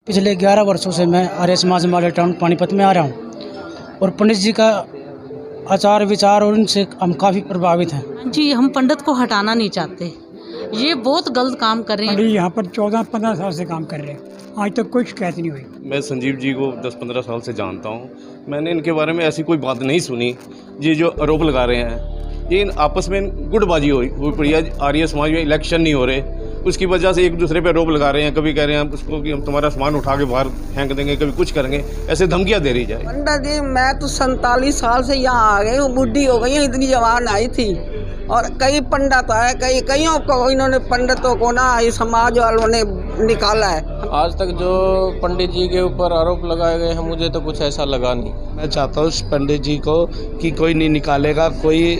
पिछले 11 वर्षों से मैं आर्य समाज मॉडल टाउन पानीपत में आ रहा हूँ और पंडित जी का आचार विचार और उनसे हम काफ़ी प्रभावित हैं। जी, हम पंडित को हटाना नहीं चाहते। ये बहुत गलत काम कर रहे हैं। पंडित यहाँ पर 14-15 साल से काम कर रहे हैं, आज तक कोई शिकायत नहीं हुई। मैं संजीव जी को 10-15 साल से जानता हूँ। मैंने इनके बारे में ऐसी कोई बात नहीं सुनी। ये जो आरोप लगा रहे हैं, ये इन आपस में गुटबाजी हुई पड़ी है। आर्य समाज में इलेक्शन नहीं हो रहे, उसकी वजह से एक दूसरे पे आरोप लगा रहे हैं। कभी कह रहे हैं उसको कि हम तुम्हारा सामान उठा के बाहर फेंक देंगे, कभी कुछ करेंगे, ऐसे धमकियां दे रही जाए। पंडित जी, मैं तो 47 साल से यहाँ आ गई हूँ, बुढ़ी हो गई हूँ, इतनी जवान आई थी। और कई पंडित है, कईयों को इन्होंने पंडितों को ना इस समाज वालों ने निकाला है। आज तक जो पंडित जी के ऊपर आरोप लगाए गए हैं, मुझे तो कुछ ऐसा लगा नहीं। मैं चाहता हूँ पंडित जी को कि कोई नहीं निकालेगा। कोई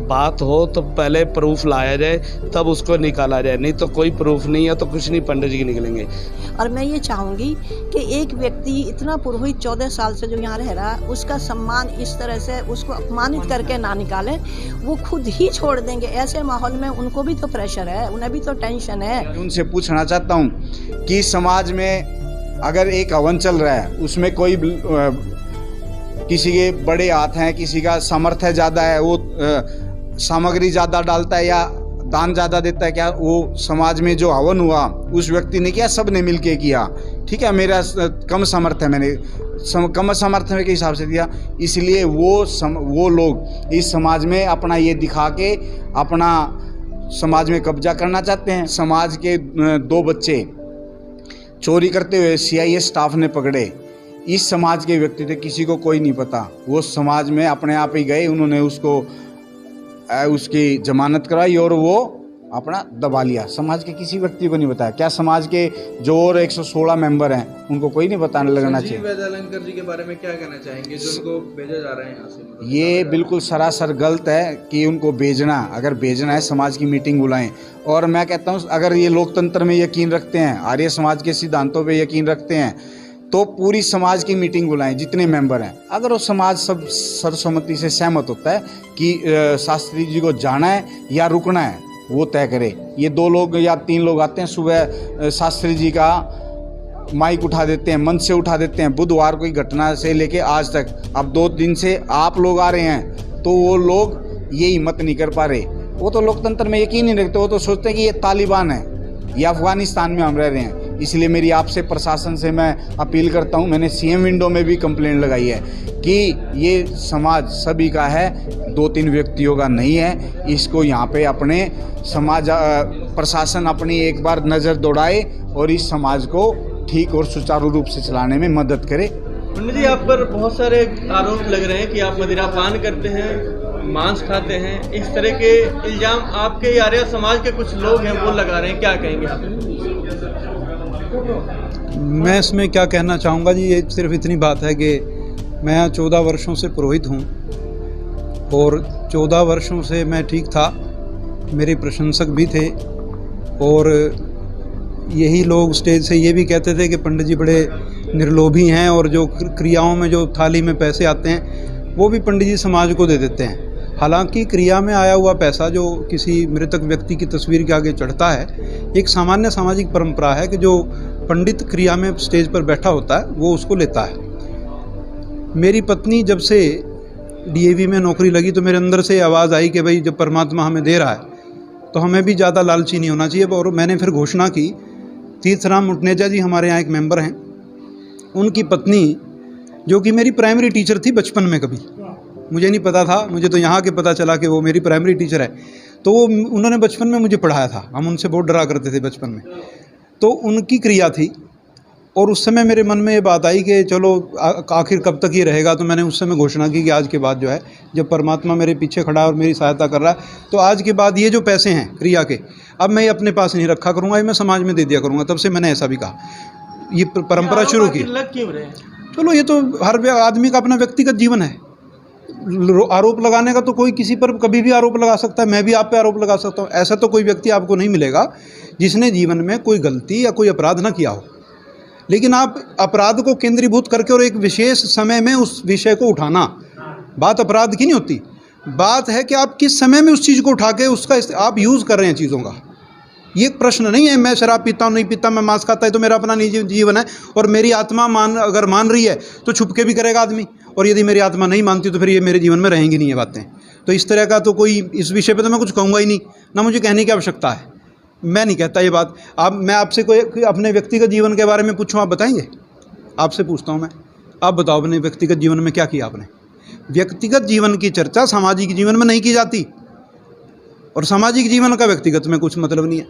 बात हो तो पहले प्रूफ लाया जाए, तब उसको निकाला जाए, नहीं तो कोई प्रूफ नहीं है तो कुछ नहीं पंडित जी निकलेंगे। और मैं ये चाहूँगी कि एक व्यक्ति इतना पुरोहित 14 साल से जो यहाँ रह रहा है, उसका सम्मान इस तरह से उसको अपमानित करके ना निकाले। वो खुद ही छोड़ देंगे। ऐसे माहौल में उनको भी तो प्रेशर है, उन्हें भी तो टेंशन है। उनसे पूछना चाहता हूँ कि समाज में अगर एक हवन चल रहा है, उसमें कोई किसी के बड़े हाथ हैं, किसी का सामर्थ्य ज़्यादा है, वो सामग्री ज़्यादा डालता है या दान ज़्यादा देता है, क्या वो समाज में जो हवन हुआ उस व्यक्ति ने किया, सब ने मिल के किया, ठीक है। मेरा कम सामर्थ्य है, मैंने कम सामर्थ्य के हिसाब से दिया, इसलिए वो लोग इस समाज में अपना ये दिखा के अपना समाज में कब्जा करना चाहते हैं। समाज के 2 बच्चे चोरी करते हुए CIA स्टाफ ने पकड़े। इस समाज के व्यक्ति थे, किसी को कोई नहीं पता, वो समाज में अपने आप ही गए, उन्होंने उसकी जमानत कराई और वो अपना दबा लिया। समाज के किसी व्यक्ति को नहीं बताया। क्या समाज के जो और 116 मेंबर हैं उनको कोई नहीं बताने लगना चाहिए? संजीव जी के बारे में क्या कहना चाहेंगे जो उनको भेजा जा रहा है यहाँ से? ये बिल्कुल सरासर गलत है कि उनको भेजना, अगर भेजना है समाज की मीटिंग बुलाएं। और मैं कहता हूँ अगर ये लोकतंत्र में यकीन रखते हैं, आर्य समाज के सिद्धांतों पे यकीन रखते हैं, तो पूरी समाज की मीटिंग बुलाएं, जितने मेंबर हैं। अगर वो समाज सब सर्वसम्मति से सहमत होता है कि शास्त्री जी को जाना है या रुकना है, वो तय करे। ये 2 लोग या 3 लोग आते हैं, सुबह शास्त्री जी का माइक उठा देते हैं, मंच से उठा देते हैं, बुधवार की घटना से लेके आज तक। अब 2 दिन से आप लोग आ रहे हैं तो वो लोग ये हिम्मत नहीं कर पा रहे। वो तो लोकतंत्र में यकीन नहीं रखते, वो तो सोचते हैं कि ये तालिबान है या अफगानिस्तान में हम रह रहे हैं। इसलिए मेरी आपसे प्रशासन से मैं अपील करता हूं, मैंने CM विंडो में भी कंप्लेंट लगाई है कि ये समाज सभी का है, 2-3 व्यक्तियों का नहीं है। इसको यहाँ पे अपने समाज प्रशासन अपनी एक बार नज़र दौड़ाए और इस समाज को ठीक और सुचारू रूप से चलाने में मदद करे। पंडित जी, आप पर बहुत सारे आरोप लग रहे हैं कि आप मदिरा पान करते हैं, मांस खाते हैं, इस तरह के इल्जाम आपके आर्य समाज के कुछ लोग हैं वो लगा रहे हैं, क्या कहेंगे आप? मैं इसमें क्या कहना चाहूँगा जी, ये सिर्फ इतनी बात है कि मैं 14 वर्षों से पुरोहित हूँ और 14 वर्षों से मैं ठीक था, मेरे प्रशंसक भी थे और यही लोग स्टेज से ये भी कहते थे कि पंडित जी बड़े निर्लोभी हैं और जो क्रियाओं में जो थाली में पैसे आते हैं वो भी पंडित जी समाज को दे देते हैं। हालांकि क्रिया में आया हुआ पैसा जो किसी मृतक व्यक्ति की तस्वीर के आगे चढ़ता है, एक सामान्य सामाजिक परंपरा है कि जो पंडित क्रिया में स्टेज पर बैठा होता है वो उसको लेता है। मेरी पत्नी जब से DAV में नौकरी लगी तो मेरे अंदर से आवाज़ आई कि भाई जब परमात्मा हमें दे रहा है तो हमें भी ज़्यादा लालची नहीं होना चाहिए। और मैंने फिर घोषणा की, तीर्थराम मुटनेजा जी हमारे यहाँ एक मेंबर हैं, उनकी पत्नी जो कि मेरी प्राइमरी टीचर थी बचपन में, कभी मुझे नहीं पता था, मुझे तो यहाँ के पता चला कि वो मेरी प्राइमरी टीचर है, तो वो उन्होंने बचपन में मुझे पढ़ाया था, हम उनसे बहुत डरा करते थे बचपन में। तो उनकी क्रिया थी और उस समय मेरे मन में ये बात आई कि चलो आखिर कब तक ये रहेगा। तो मैंने उस समय घोषणा की कि आज के बाद जो है, जब परमात्मा मेरे पीछे खड़ा और मेरी सहायता कर रहा है, तो आज के बाद ये जो पैसे हैं क्रिया के, अब मैं ये अपने पास नहीं रखा करूँगा, ये मैं समाज में दे दिया करूँगा। तब से मैंने ऐसा भी कहा, ये परंपरा शुरू की। चलो ये तो हर आदमी का अपना व्यक्तिगत जीवन है, आरोप लगाने का तो कोई किसी पर कभी भी आरोप लगा सकता है, मैं भी आप पे आरोप लगा सकता हूँ। ऐसा तो कोई व्यक्ति आपको नहीं मिलेगा जिसने जीवन में कोई गलती या कोई अपराध ना किया हो। लेकिन आप अपराध को केंद्रीभूत करके और एक विशेष समय में उस विषय को उठाना, बात अपराध की नहीं होती, बात है कि आप किस समय में उस चीज़ को उठा के उसका आप यूज़ कर रहे हैं चीज़ों का। ये प्रश्न नहीं है मैं शराब पीता हूँ नहीं पीता, मैं मांस खाता है तो मेरा अपना निजी जीवन है, और मेरी आत्मा अगर मान रही है तो छुपके भी करेगा आदमी, और यदि मेरी आत्मा नहीं मानती तो फिर ये मेरे जीवन में रहेंगी नहीं ये बातें। तो इस तरह का तो कोई इस विषय पे तो मैं कुछ कहूँगा ही नहीं, ना मुझे कहने की आवश्यकता है, मैं नहीं कहता ये बात। आप मैं आपसे कोई अपने व्यक्तिगत जीवन के बारे में पूछूँ, आप बताएंगे? आपसे पूछता हूँ मैं, आप बताओ अपने व्यक्तिगत जीवन में क्या किया आपने? व्यक्तिगत जीवन की चर्चा सामाजिक जीवन में नहीं की जाती, और सामाजिक जीवन का व्यक्तिगत में कुछ मतलब नहीं है।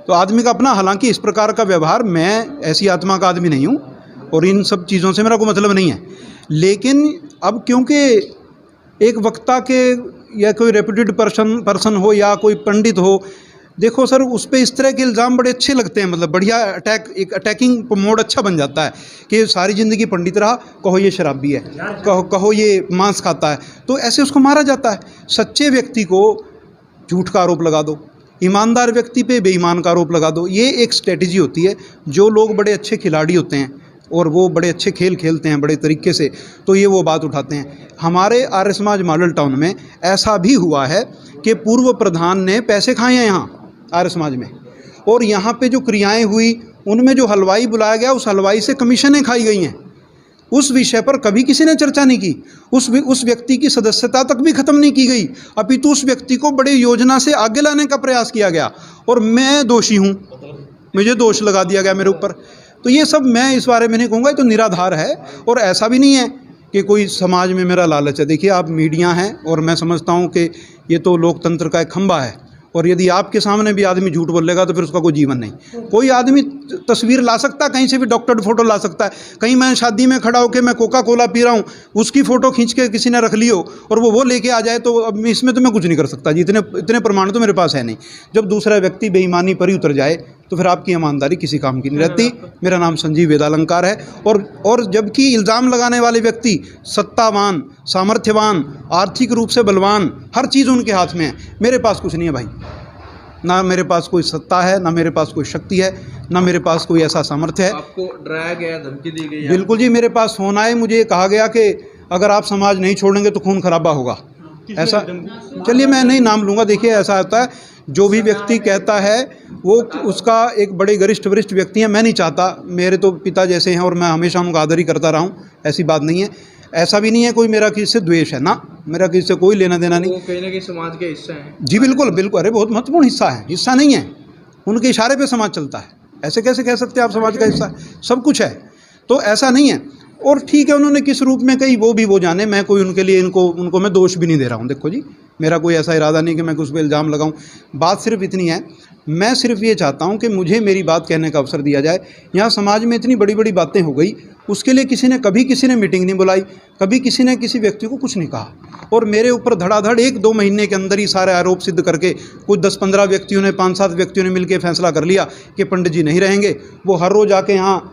तो आदमी का अपना, हालांकि इस प्रकार का व्यवहार, मैं ऐसी आत्मा का आदमी नहीं हूँ और इन सब चीज़ों से मेरा कोई मतलब नहीं है, लेकिन अब क्योंकि एक वक्ता के या कोई रेप्यूटेड पर्सन हो या कोई पंडित हो, देखो सर उस पर इस तरह के इल्ज़ाम बड़े अच्छे लगते हैं, मतलब बढ़िया एक अटैकिंग मोड अच्छा बन जाता है कि सारी ज़िंदगी पंडित रहा, कहो ये शराबी है, कहो ये मांस खाता है, तो ऐसे उसको मारा जाता है। सच्चे व्यक्ति को झूठ का आरोप लगा दो, ईमानदार व्यक्ति पे बेईमान का आरोप लगा दो, ये एक स्ट्रेटजी होती है। जो लोग बड़े अच्छे खिलाड़ी होते हैं और वो बड़े अच्छे खेल खेलते हैं बड़े तरीके से, तो ये वो बात उठाते हैं। हमारे आर्य समाज मॉडल टाउन में ऐसा भी हुआ है कि पूर्व प्रधान ने पैसे खाए हैं यहाँ आर्य समाज में, और यहाँ पे जो क्रियाएं हुई उनमें जो हलवाई बुलाया गया उस हलवाई से कमीशनें खाई गई हैं। उस विषय पर कभी किसी ने चर्चा नहीं की, उस व्यक्ति की सदस्यता तक भी खत्म नहीं की गई, अपितु उस व्यक्ति को बड़े योजना से आगे लाने का प्रयास किया गया, और मैं दोषी हूँ, मुझे दोष लगा दिया गया मेरे ऊपर। तो ये सब मैं इस बारे में नहीं कहूँगा, ये तो निराधार है, और ऐसा भी नहीं है कि कोई समाज में मेरा लालच है। देखिए आप मीडिया हैं, और मैं समझता हूँ कि ये तो लोकतंत्र का एक खंभा है, और यदि आपके सामने भी आदमी झूठ बोलेगा तो फिर उसका कोई जीवन नहीं। कोई आदमी तस्वीर ला सकता है, कहीं से भी डॉक्टर्ड फोटो ला सकता है, कहीं मैं शादी में खड़ा होकर मैं कोका कोला पी रहा हूँ, उसकी फ़ोटो खींच के किसी ने रख ली हो और वो लेके आ जाए, तो अब इसमें तो मैं कुछ नहीं कर सकता जी, इतने प्रमाण तो मेरे पास है नहीं। जब दूसरा व्यक्ति बेईमानी पर ही उतर जाए तो फिर आपकी ईमानदारी किसी काम की नहीं रहती। मेरा नाम संजीव वेदालंकार है, और जबकि इल्ज़ाम लगाने वाले व्यक्ति सत्तावान, सामर्थ्यवान, आर्थिक रूप से बलवान, हर चीज़ उनके हाथ में है। मेरे पास कुछ नहीं है भाई, ना मेरे पास कोई सत्ता है, ना मेरे पास कोई शक्ति है, ना मेरे पास कोई ऐसा सामर्थ्य है। आपको डराया गया, धमकी दी गई? बिल्कुल जी, मेरे पास फोन आए, मुझे कहा गया कि अगर आप समाज नहीं छोड़ेंगे तो खून खराबा होगा। ऐसा, चलिए मैं नहीं नाम लूँगा, देखिए ऐसा होता है, जो भी व्यक्ति कहता है वो उसका एक बड़े वरिष्ठ व्यक्ति हैं। मैं नहीं चाहता, मेरे तो पिता जैसे हैं और मैं हमेशा उनका आदर ही करता रहा हूँ, ऐसी बात नहीं है। ऐसा भी नहीं है कोई मेरा किसी से द्वेष है, ना मेरा किसी से कोई लेना देना नहीं। वो कहीं ना कहीं समाज के हिस्सा हैं जी, बिल्कुल बिल्कुल, अरे बहुत महत्वपूर्ण हिस्सा है, हिस्सा नहीं है, उनके इशारे पे समाज चलता है। ऐसे कैसे कह सकते हैं आप समाज का हिस्सा? सब कुछ है, तो ऐसा नहीं है। और ठीक है, उन्होंने किस रूप में कही वो जाने, मैं कोई उनके लिए उनको मैं दोष भी नहीं दे रहा हूँ। देखो जी, मेरा कोई ऐसा इरादा नहीं कि मैं उस पर इल्ज़ाम लगाऊँ। बात सिर्फ इतनी है, मैं सिर्फ ये चाहता हूँ कि मुझे मेरी बात कहने का अवसर दिया जाए। यहाँ समाज में इतनी बड़ी बड़ी बातें हो गई, उसके लिए किसी ने मीटिंग नहीं बुलाई, कभी किसी ने किसी व्यक्ति को कुछ नहीं कहा, और मेरे ऊपर धड़ाधड़ 1-2 महीने के अंदर ही सारे आरोप सिद्ध करके कुछ 10-15 व्यक्तियों ने, 5-7 व्यक्तियों ने मिलकर फैसला कर लिया कि पंडित जी नहीं रहेंगे। वो हर रोज़ आके यहाँ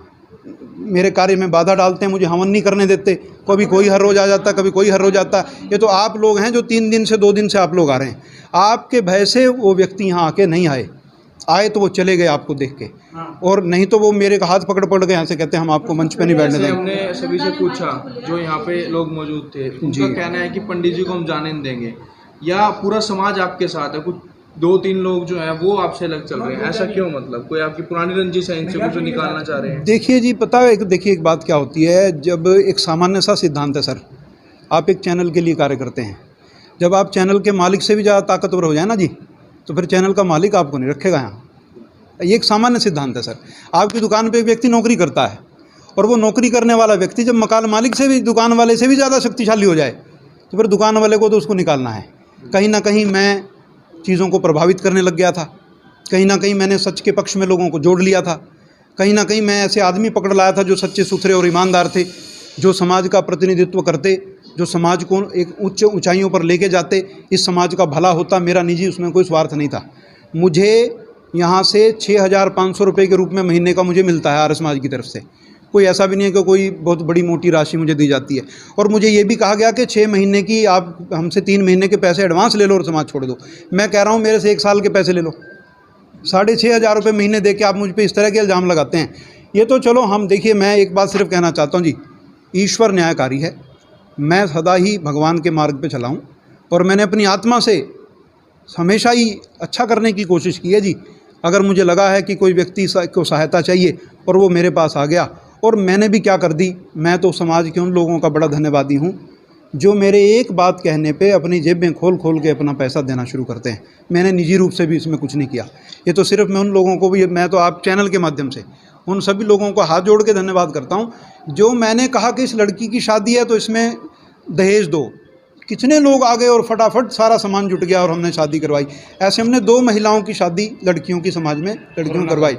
मेरे कार्य में बाधा डालते हैं, मुझे हवन नहीं करने देते। कभी कोई हर रोज़ आ जाता, कभी कोई हर रोज़ आता। ये तो आप लोग हैं जो 3 दिन से 2 दिन से आप लोग आ रहे हैं। आपके भय से वो व्यक्ति यहाँ आके नहीं आए तो वो चले गए आपको देख के, और नहीं तो वो मेरे का हाथ पकड़ के यहाँ से कहते हैं हम आपको मंच पे नहीं बैठने देंगे। हमने सभी से पूछा जो यहाँ पे लोग मौजूद थे, उनका कहना है कि पंडित जी को हम जाने नहीं देंगे, या पूरा समाज आपके साथ है, कुछ 2-3 लोग जो हैं वो आपसे अलग चल रहे हैं। ऐसा क्यों? मतलब कोई आपकी पुरानी रंजिश है, इनसे कुछ निकालना चाह रहे हैं? देखिए जी, पता है, देखिए एक बात क्या होती है, जब एक सामान्य सा सिद्धांत है सर, आप एक चैनल के लिए कार्य करते हैं, जब आप चैनल के मालिक से भी ज़्यादा ताकतवर हो जाए ना जी, तो फिर चैनल का मालिक आपको नहीं रखेगा यहाँ। ये एक सामान्य सिद्धांत है सर। आपकी दुकान पे एक व्यक्ति नौकरी करता है, और वो नौकरी करने वाला व्यक्ति जब मकान मालिक से भी, दुकान वाले से भी ज़्यादा शक्तिशाली हो जाए, तो फिर दुकान वाले को तो उसको निकालना है। कहीं ना कहीं मैं चीज़ों को प्रभावित करने लग गया था, कहीं ना कहीं मैंने सच के पक्ष में लोगों को जोड़ लिया था, कहीं ना कहीं मैं ऐसे आदमी पकड़ लाया था जो सच्चे सुथरे और ईमानदार थे, जो समाज का प्रतिनिधित्व करते, जो समाज को एक उच्च ऊंचाइयों पर लेके जाते, इस समाज का भला होता। मेरा निजी उसमें कोई स्वार्थ नहीं था। मुझे यहाँ से 6,500 रुपये के रूप में महीने का मुझे मिलता है आर्य समाज की तरफ से। कोई ऐसा भी नहीं है कि कोई बहुत बड़ी मोटी राशि मुझे दी जाती है। और मुझे ये भी कहा गया कि 6 महीने की आप हमसे 3 महीने के पैसे एडवांस ले लो और समाज छोड़ दो। मैं कह रहा हूँ मेरे से 1 साल के पैसे ले लो। 6,500 रुपये महीने दे के आप मुझ पर इस तरह के इल्ज़ाम लगाते हैं। ये तो चलो हम, देखिए मैं एक बात सिर्फ कहना चाहता हूँ जी, ईश्वर न्यायकारी है। मैं सदा ही भगवान के मार्ग पे चला हूँ, और मैंने अपनी आत्मा से हमेशा ही अच्छा करने की कोशिश की है जी। अगर मुझे लगा है कि कोई व्यक्ति को सहायता चाहिए और वो मेरे पास आ गया, और मैंने भी क्या कर दी, मैं तो समाज के उन लोगों का बड़ा धन्यवादी हूँ जो मेरे एक बात कहने पे अपनी जेबें खोल खोल के अपना पैसा देना शुरू करते हैं। मैंने निजी रूप से भी इसमें कुछ नहीं किया। ये तो सिर्फ मैं उन लोगों को भी, मैं तो आप चैनल के माध्यम से उन सभी लोगों को हाथ जोड़ के धन्यवाद करता हूँ जो मैंने कहा कि इस लड़की की शादी है तो इसमें दहेज दो। कितने लोग आ गए और फटाफट सारा सामान जुट गया और हमने शादी करवाई। ऐसे हमने 2 महिलाओं की शादी लड़कियों की समाज में लड़कियों करवाई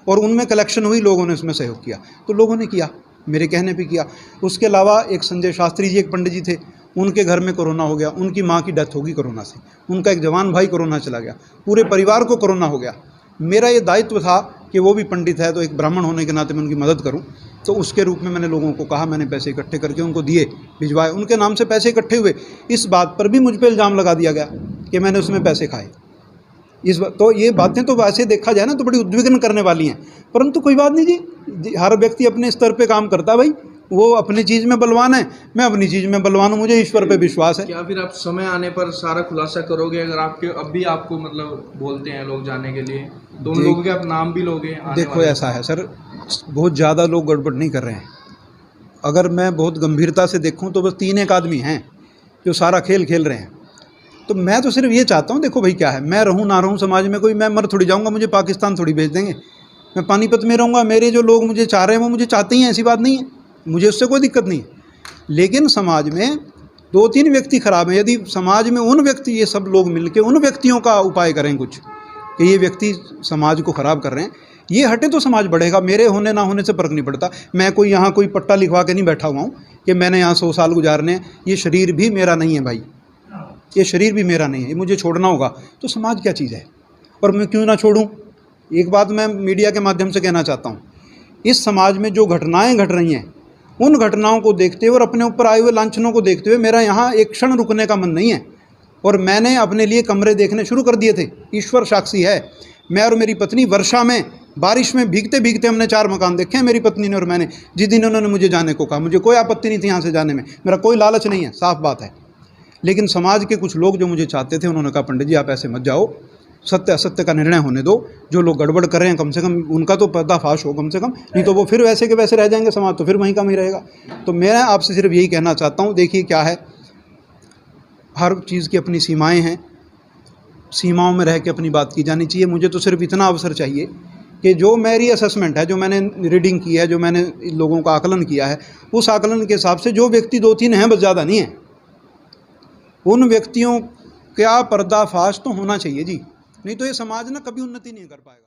और उनमें कलेक्शन हुई, लोगों ने उसमें सहयोग किया। तो लोगों ने किया, मेरे कहने पे किया। उसके अलावा एक संजय शास्त्री जी, एक पंडित जी थे, उनके घर में कोरोना हो गया, उनकी माँ की डेथ होगी कोरोना से, उनका एक जवान भाई कोरोना चला गया, पूरे परिवार को कोरोना हो गया। मेरा ये दायित्व था कि वो भी पंडित है तो एक ब्राह्मण होने के नाते मैं उनकी मदद करूं। तो उसके रूप में मैंने लोगों को कहा, मैंने पैसे इकट्ठे करके उनको दिए, भिजवाए, उनके नाम से पैसे इकट्ठे हुए। इस बात पर भी मुझ पर इल्ज़ाम लगा दिया गया कि मैंने उसमें पैसे खाए। तो ये बातें तो वैसे देखा जाए ना तो बड़ी उद्विग्न करने वाली हैं, परंतु कोई बात नहीं जी, हर व्यक्ति अपने स्तर पे काम करता है भाई। वो अपनी चीज़ में बलवान है, मैं अपनी चीज़ में बलवान हूँ, मुझे ईश्वर पे विश्वास है। क्या फिर आप समय आने पर सारा खुलासा करोगे? अगर आपके अब भी आपको मतलब बोलते हैं लोग जाने के लिए तो उन लोगों के आप नाम भी लोगे? देखो ऐसा है सर, बहुत ज़्यादा लोग गड़बड़ नहीं कर रहे हैं। अगर मैं बहुत गंभीरता से देखूँ तो बस 3 एक आदमी हैं जो सारा खेल खेल रहे हैं। तो मैं तो सिर्फ ये चाहता हूँ, देखो भाई क्या है, मैं रहूँ ना रहूँ समाज में, कोई मैं मर थोड़ी जाऊँगा, मुझे पाकिस्तान थोड़ी भेज देंगे। मैं पानीपत में रहूँगा, मेरे जो लोग मुझे चाह रहे हैं वो मुझे चाहते ही हैं, ऐसी बात नहीं है, मुझे उससे कोई दिक्कत नहीं है। लेकिन समाज में 2-3 व्यक्ति खराब हैं। यदि समाज में उन व्यक्ति, ये सब लोग मिलके उन व्यक्तियों का उपाय करें कुछ कि ये व्यक्ति समाज को ख़राब कर रहे हैं, ये हटे तो समाज बढ़ेगा। मेरे होने ना होने से फ़र्क नहीं पड़ता। मैं कोई यहाँ कोई पट्टा लिखवा के नहीं बैठा हुआ हूँ कि मैंने यहाँ 100 साल गुजारने हैं। ये शरीर भी मेरा नहीं है भाई, ये शरीर भी मेरा नहीं है, ये मुझे छोड़ना होगा। तो समाज क्या चीज़ है और मैं क्यों ना छोड़ूं? एक बात मैं मीडिया के माध्यम से कहना चाहता हूं, इस समाज में जो घटनाएं घट रही हैं, उन घटनाओं को देखते हुए और अपने ऊपर आए हुए लांछनों को देखते हुए मेरा यहाँ एक क्षण रुकने का मन नहीं है। और मैंने अपने लिए कमरे देखने शुरू कर दिए थे, ईश्वर साक्षी है। मैं और मेरी पत्नी वर्षा में, बारिश में भीगते भीगते हमने 4 मकान देखे हैं, मेरी पत्नी ने और मैंने। जिस दिन उन्होंने मुझे जाने को कहा, मुझे कोई आपत्ति नहीं थी यहाँ से जाने में, मेरा कोई लालच नहीं है, साफ बात है। लेकिन समाज के कुछ लोग जो मुझे चाहते थे, उन्होंने कहा पंडित जी आप ऐसे मत जाओ, सत्य असत्य का निर्णय होने दो। जो लोग गड़बड़ कर रहे हैं कम से कम उनका तो पर्दाफाश हो कम से कम, नहीं तो वो फिर वैसे के वैसे रह जाएंगे, समाज तो फिर वहीं का वहीं रहेगा। तो मैं आपसे सिर्फ यही कहना चाहता हूँ, देखिए क्या है, हर चीज़ की अपनी सीमाएं हैं, सीमाओं में रह के अपनी बात की जानी चाहिए। मुझे तो सिर्फ इतना अवसर चाहिए कि जो मेरी असेसमेंट है, जो मैंने रीडिंग की है, जो मैंने लोगों का आकलन किया है, उस आकलन के हिसाब से जो व्यक्ति 2-3 हैं, बस ज़्यादा नहीं है, उन व्यक्तियों का पर्दाफाश तो होना चाहिए जी, नहीं तो ये समाज ना कभी उन्नति नहीं कर पाएगा।